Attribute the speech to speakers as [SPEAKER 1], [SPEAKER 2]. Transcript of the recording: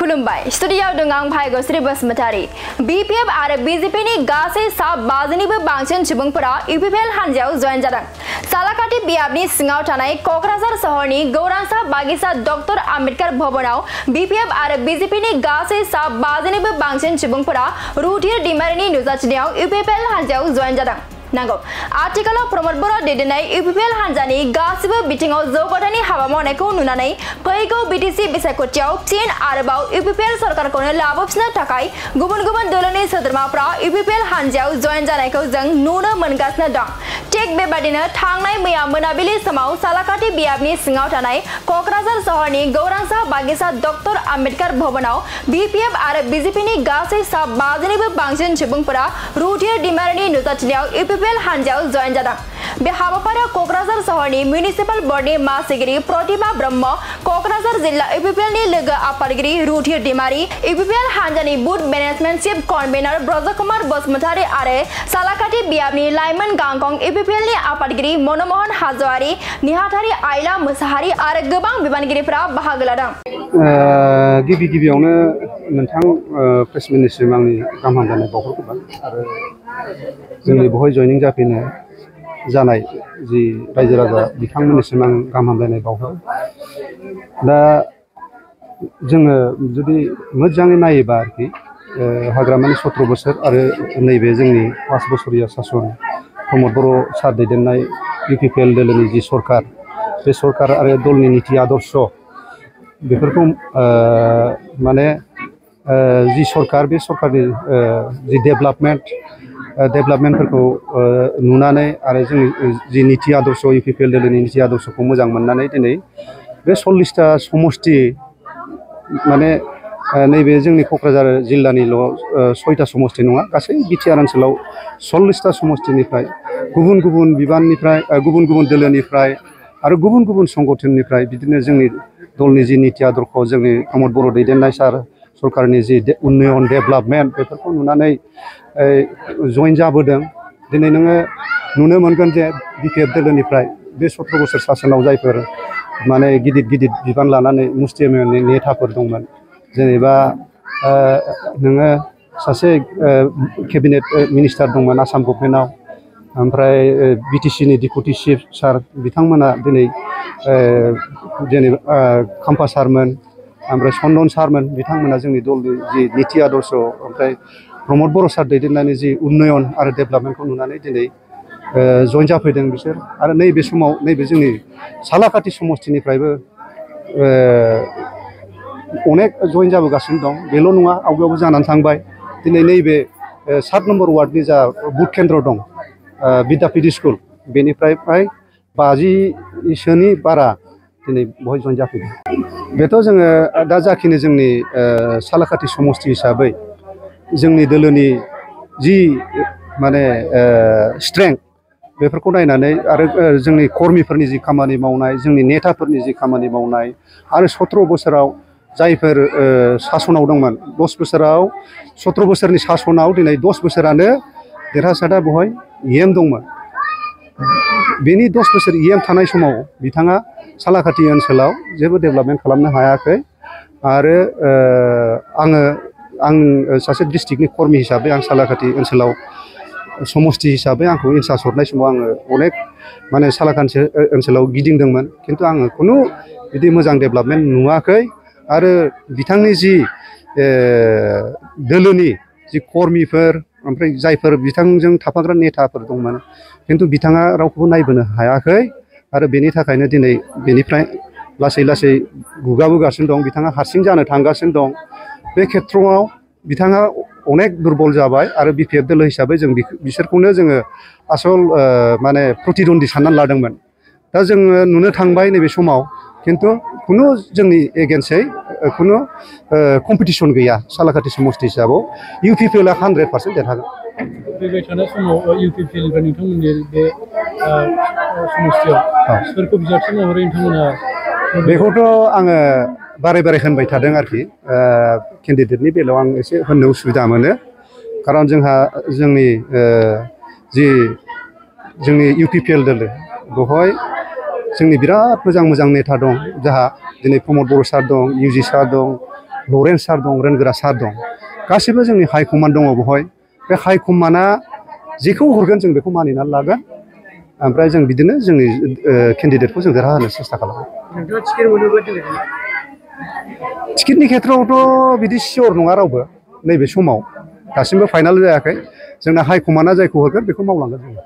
[SPEAKER 1] खुलुमबाय स्टुडियाव दं आं भाग्यश्री बसुमतारी बीपीएफ आरो बीजेपी नि गासै सा 50निबो बांसिन सुबुंफोरा यूपीपीएल हानजायाव जयेन जादों। सालाकाटि बियाबनि सिङाव थानाय कक्राझार सहरनि गौरांसा बागिचा डक्टर आम्बेडकर भवनाव बीपीएफ आरो बीजेपी नि गासै सा 50निबो बांसिन सुबुंफोरा रुथिर दैमारिनि नुजाथिनायाव यूपीपीएल हानजायाव जयेन जादों। नांगौ आथिखालाव प्रमोद बर' दैदेननाय यूपीपीएल हानजानि गासिबो बिथिङाव जौगाथायनि हाबा मावनायखौ नुनानै फैगौ बीटीसी बिसायख'थियाव फिन आरोबाव यूपीपीएल सरकारखौनो लाबोफिननो थाखाय गुबुन गुबुन दोलोनि सोद्रोमाफ्रा यूपीपीएल हानजायाव जयेन जानायखौ जों नुनो मोनगासिनो दं। थिग बेबादिनो थांनाय मैया मोनाबिलि समाव सालाकाटि बियाबनि सिङाव थानाय कक्राझार सहरनि गौरांसा बागिचा डक्टर आम्बेडकर भवनाव बीपीएफ आरो बीजेपीनि गासै सा 50निबो बांसिन सुबुंफोरा रुथिर दैमारिनि नुजाथिनायाव यूपीपीएल हानजायाव जयेन जादों। बे हाबाफारियाव कक्राझार सहरनि म्युनिसिपाल बर्डनि मासिगिरि प्रतिभा ब्रह्म, कक्राझार जिल्ला यूपीपीएलनि लोगो आफादगिरि रुथिर दैमारि, यूपीपीएल हानजानि बुथ मेनेजमेन्ट चिफ कनभेनर ब्रजकुमार बसुमतारी आरो सालाकाटि बियाबनि लाइमोन गांखं यूपीपीएलनि आफादगिरि मनमोहन हाज'वारि, निहाथारि आइला मोसाहारि आरो गोबां बिबानगिरिफोरा बाहागो लादों।
[SPEAKER 2] गिबि गिबियावनो नोंथां प्रेसमेननिसिम आंनि गाहाम हामलायनाय बावहरग्रोबाय आरो जोंनि बेवहाय जयनिं जाफैनो जानाय जि रायजो राजा बिथांमोननिसिम आं गाहाम हामलायनाय बावहरो। दा जोङो जुदि मोजाङै नायोबा आरोखि हाग्रामानि 17 बोसोर आरो नैबे जोंनि 5 बोसोरिया सासन प्रमोद बर' सार दैदेननाय यूपीपीएल दोलोनि जि सरकार, बे सरकार आरो दलनि नीति आदर्श बेफोरखौ माने जि सरकार, बे सरकारनि जि डेभेलपमेन्टफोरखौ नुनानै आरो जोंनि जि नीति आदर्श यूपीपीएल दोलोनि नीति आदर्शखौ मोजां मोननानै दिनै बे 40टा समष्टि माने नैबे जोंनि क'क्राझार जिल्लानिल' 6टा समष्टि नङा, गासै बिटिआर ओनसोलाव 40टा समष्टिनिफ्राय गुबुन गुबुन बिबाननिफ्राय गुबुन गुबुन दोलोनिफ्राय आरो गुबुन गुबुन संगठननिफ्राय बिदिनो जोंनि दलनि जि नीति आदर्श, जोंनि प्रमोद बर' दैदेननाय सार सरकारनि जि उन्नयन डेभेलपमेन्ट बेफोरखौ नुनानै जयेन जाबोदों। दिनै नोङो नुनो मोनगोन जे बीपीएफ दोलोनिफ्राय बे 17 बोसोर सासनाव जायफोर माने गिदिर गिदिर बिबान लानानै मुस्टिमेननि नेताफोर दंमोन, जेनेबा नोङो सासे केबिनेट मिनिस्टार दंमोन आसाम गभर्नमेन्टआव, ओमफ्राय बीटीसीनि डिपुटि चिफ सार बिथांमोना दिनै जेनेबा खाम्फा सारमोन, ओमफ्राय चन्दन सारमोन, बिथांमोना जोंनि दलनि जि नीति आदर्श ओमफ्राय प्रमोद बर' सार दैदेननानै जि उन्नयन आरो डेभेलपमेन्टखौ नुनानै दिनै जयेन जाफैदों बिसोर। आरो नैबे समाव नैबे जोंनि सालाकाटि समष्टिनिफ्रायबो अनेक जयेन जाबोगासिनो दं। बेल' नङा, आवगायावबो जानानै थांबाय। दिनै नैबे 7 नम्बर वार्डनि जा बुथ केन्द्र दं बिद्यापीठ स्कुल, बेनिफ्राय फ्राय 50सोनि बारा दिनै बहाय जयेन जाफैदों। बेथ' जोङो दा जाखिनि जोंनि सालाकाटि समष्टि हिसाबै जोंनि दोलोनि जि माने स्ट्रेंथ बेफोरखौ नायनानै आरो जोंनि कर्मिफोरनि जि खामानि मावनाय, जोंनि नेताफोरनि जि खामानि मावनाय आरो 17 बोसोराव जायफोर सासनाव दंमोन, 10 बोसोराव 17 बोसोरनि सासनाव दिनै 10 बोसोरानो देरहासादा बेवहाय EM दंमोन। बेनि 10 बोसोर EM थानाय समाव बिथाङा सालाकाटि ओनसोलाव जेबो डेभेलपमेन्ट खालामनो हायाखै। आरो आं सासे डिस्ट्रिक्टनि कर्मि हिसाबै आं सालाकाटि ओनसोलाव समष्टि हिसाबै आंखौ इनसार्ज हरनाय समाव आङो अनेक माने सालाकाटि ओनसोलाव गिदिंदोंमोन, खिन्थु आङो खुनु बिदि मोजां डेभेलपमेन्ट नुवाखै। आरो बिथांनि जि दोलोनि जि कर्मिफोर ओमफ्राय जायफोर बिथांजों थाफाग्रा नेताफोर दंमोन, खिन्थु बिथाङा रावखौबो नायबोनो हायाखै। आरो बेनि थाखायनो दिनै बेनिफ्राय लासै लासै गुगाबोगासिनो दं। बिथाङा हारसिं जानो थांगासिनो दं। बे खेथ्रआव बिथाङा अनेक दुरबल जाबाय आरो बीपीएफ दोलो हिसाबै जों बिसोरखौनो जोङो आसल माने प्रतिद्वन्दी साननानै लादोंमोन। दा जोङो नुनो थांबाय नैबे समाव, खिन्थु खुनु जोंनि एगेन्स्टै खुनु कम्पिटिसन गैया। सालाकाटि समष्टि हिसाबाव यूपीपीएलआ 100% देरहागोन।
[SPEAKER 3] फैबाय थानाय समाव यूपीपीएल बा नोंथांमोननि बे समष्टियाव सोरखौ बिजाथि महरै नोंथांमोना?
[SPEAKER 2] बेखौथ' आङो बारे बारे होनबाय थादों आरोखि। केन्डिडेटनि बेलायाव आं एसे होननो उसुबिदा मोनो, खारन जोंहा जोंनि जि जोंनि यूपीपीएल दोलो बेवहाय जोंनि बिराद मोजां मोजां नेता दं। जोंहा दिनै प्रमोद बर' सार दं, UG सार दं, लरेन्स सार दं रोंगोरा सार दं गासिबो जोंनि हाइकमान्ड दङ बेवहाय बे हाइकमान्डआ जेखौ हरगोन जों बेखौ मानिनानै लागोन ओमफ्राय जों बिदिनो जोंनि केन्डिडेटखौ जों देरहाहोनो सेस्था खालामो टिकेटनि खेथ्रआवथ' बिदि सियर नङा रावबो नैबे समाव दासिमबो फाइनाल जायाखै जोंना हाइकमान्डआ जायखौ हरगोन बेखौ मावलांगोन जों